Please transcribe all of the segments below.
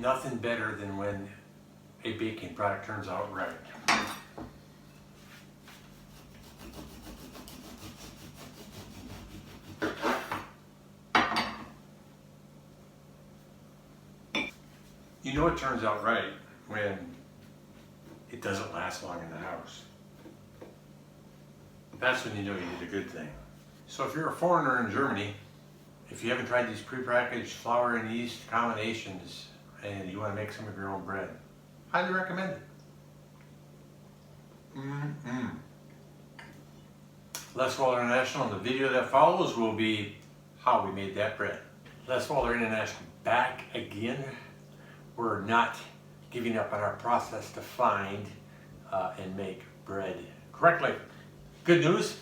Nothing better than when a baking product turns out right. You know it turns out right when it doesn't last long in the house. That's when you know you did a good thing. So if you're a foreigner in Germany, if you haven't tried these prepackaged flour and yeast combinations and you want to make some of your own bread, highly recommend it. Les Waller International, and the video that follows will be how we made that bread. Les Waller International back again. We're not giving up on our process to find and make bread correctly. Good news,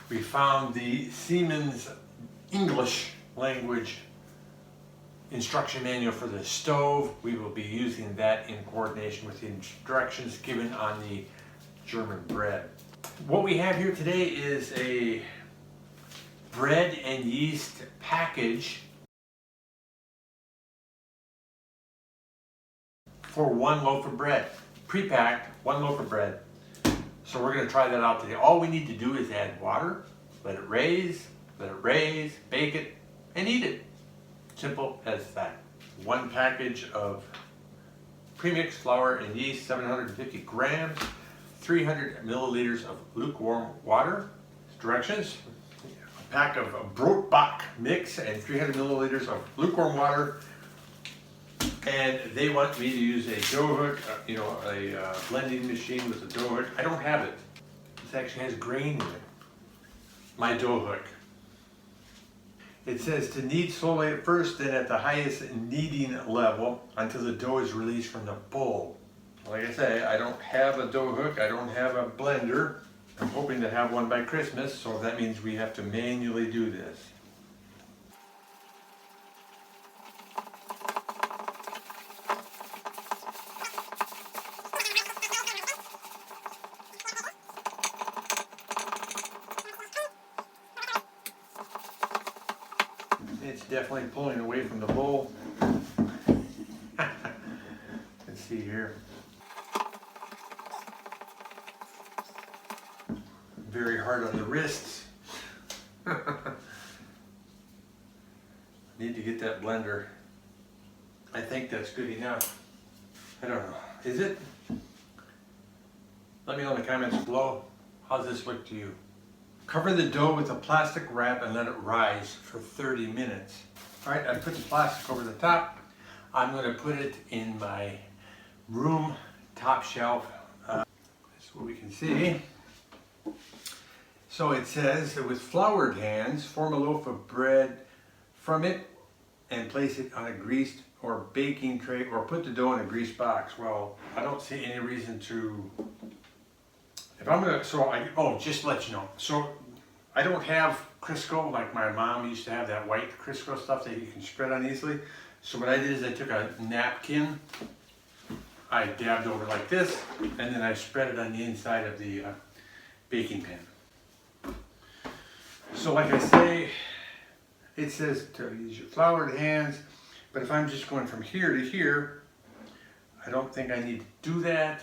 we found the Siemens English language instruction manual for the stove. We will be using that in coordination with the instructions given on the German bread. What we have here today is a bread and yeast package for 1 loaf of bread. Pre-packed, 1 loaf of bread. So we're going to try that out today. All we need to do is add water, let it raise, bake it, and eat it. Simple as that. 1 package of Premix Flour and Yeast, 750 grams, 300 milliliters of lukewarm water. Directions: a pack of Brotback mix and 300 milliliters of lukewarm water. And they want me to use a dough hook, a blending machine with a dough hook. I don't have it. This actually has grain in it. My dough hook. It says to knead slowly at first, then at the highest kneading level until the dough is released from the bowl. Like I say, I don't have a dough hook. I don't have a blender. I'm hoping to have one by Christmas, so that means we have to manually do this. It's definitely pulling away from the bowl. Let's see here. Very hard on the wrists. Need to get that blender. I think that's good enough. I don't know. Is it? Let me know in the comments below. How's this look to you? Cover the dough with a plastic wrap and let it rise for 30 minutes. All right, I put the plastic over the top. I'm going to put it in my room top shelf. That's what we can see. So it says that with floured hands, form a loaf of bread from it and place it on a greased or baking tray, or put the dough in a greased box. Well, I don't see any reason to. If I'm gonna, just to let you know. So I don't have Crisco like my mom used to have, that white Crisco stuff that you can spread on easily. So what I did is I took a napkin, I dabbed over like this, and then I spread it on the inside of the baking pan. So like I say, it says to use your floured hands, but if I'm just going from here to here, I don't think I need to do that.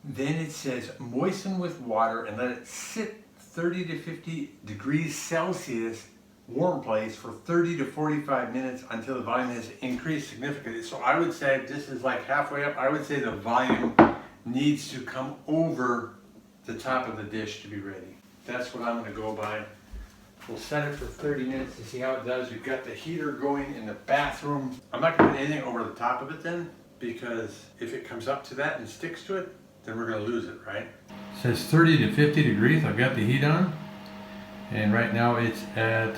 Then it says moisten with water and let it sit 30 to 50 degrees Celsius warm place for 30 to 45 minutes until the volume has increased significantly. So I would say this is like halfway up. I would say the volume needs to come over the top of the dish to be ready. That's what I'm going to go by. We'll set it for 30 minutes to see how it does. We've got the heater going in the bathroom. I'm not going to put anything over the top of it then, because if it comes up to that and sticks to it, then we're going to lose it, right? It says 30 to 50 degrees. I've got the heat on, and right now it's at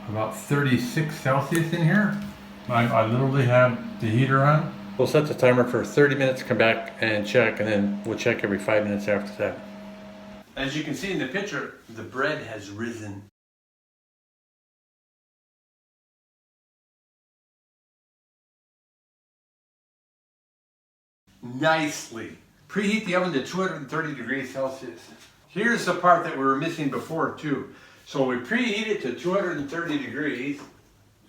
about 36 Celsius in here. I literally have the heater on. We'll set the timer for 30 minutes, come back and check, and then we'll check every 5 minutes after that. As you can see in the picture, the bread has risen nicely. Preheat the oven to 230 degrees Celsius. Here's the part that we were missing before too. So we preheat it to 230 degrees.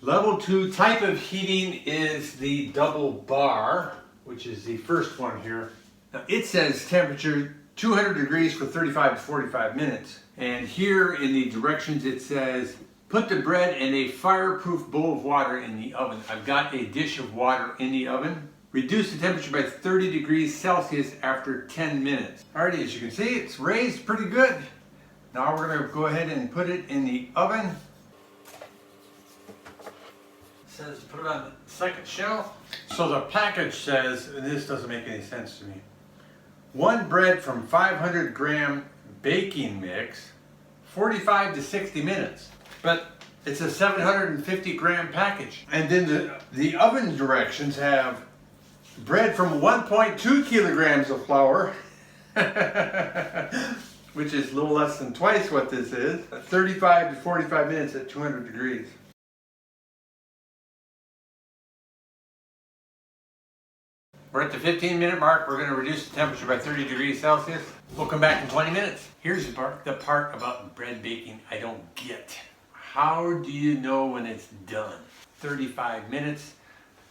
Level 2 type of heating is the double bar, which is the first one here. Now it says temperature 200 degrees for 35 to 45 minutes. And here in the directions it says, put the bread in a fireproof bowl of water in the oven. I've got a dish of water in the oven. Reduce the temperature by 30 degrees Celsius after 10 minutes. Alrighty, as you can see, it's raised pretty good. Now we're gonna go ahead and put it in the oven. It says put it on the second shelf. So the package says, and this doesn't make any sense to me, one bread from 500 gram baking mix, 45 to 60 minutes. But it's a 750 gram package. And then the oven directions have bread from 1.2 kilograms of flour, which is a little less than twice what this is, 35 to 45 minutes at 200 degrees. We're at the 15-minute mark. We're going to reduce the temperature by 30 degrees Celsius. We'll come back in 20 minutes. Here's the part about bread baking I don't get. How do you know when it's done? 35 minutes.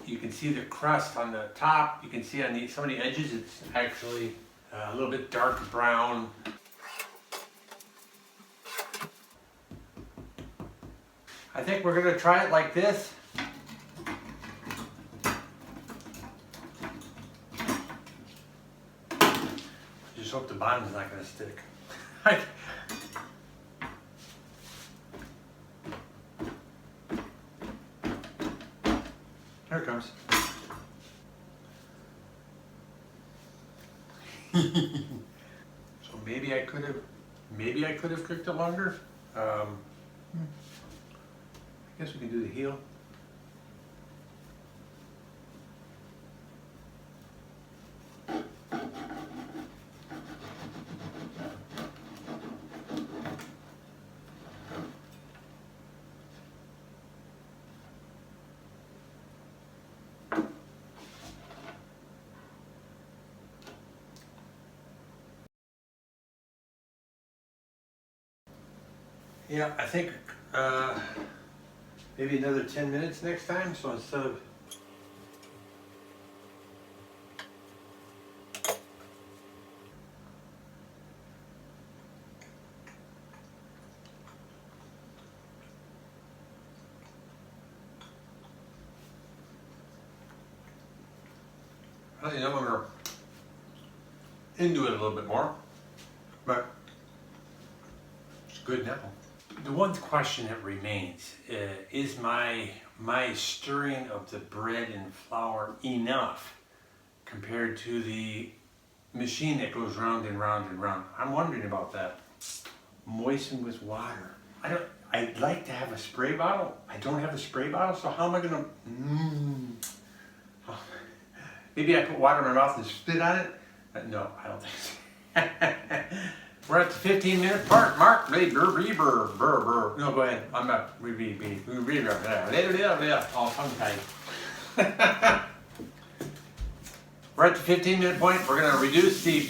You can see the crust on the top. You can see on some of the edges it's actually a little bit dark brown. I think we're going to try it like this. Just hope the bottom's not going to stick. Here it comes. So maybe I could have cooked it longer. I guess we can do the heel. Yeah, I think maybe another 10 minutes next time. So instead of when we're into it a little bit more, but it's good now. The one question that remains is my stirring of the bread and flour enough compared to the machine that goes round and round and round? I'm wondering about that. Moisten with water. I'd like to have a spray bottle. I don't have a spray bottle, so how am I gonna? Maybe I put water in my mouth and spit on it? No, I don't think so. We're at the 15-minute part mark. No, go ahead. I'm not. All tongue-tied. We're at the 15-minute point. We're going to reduce the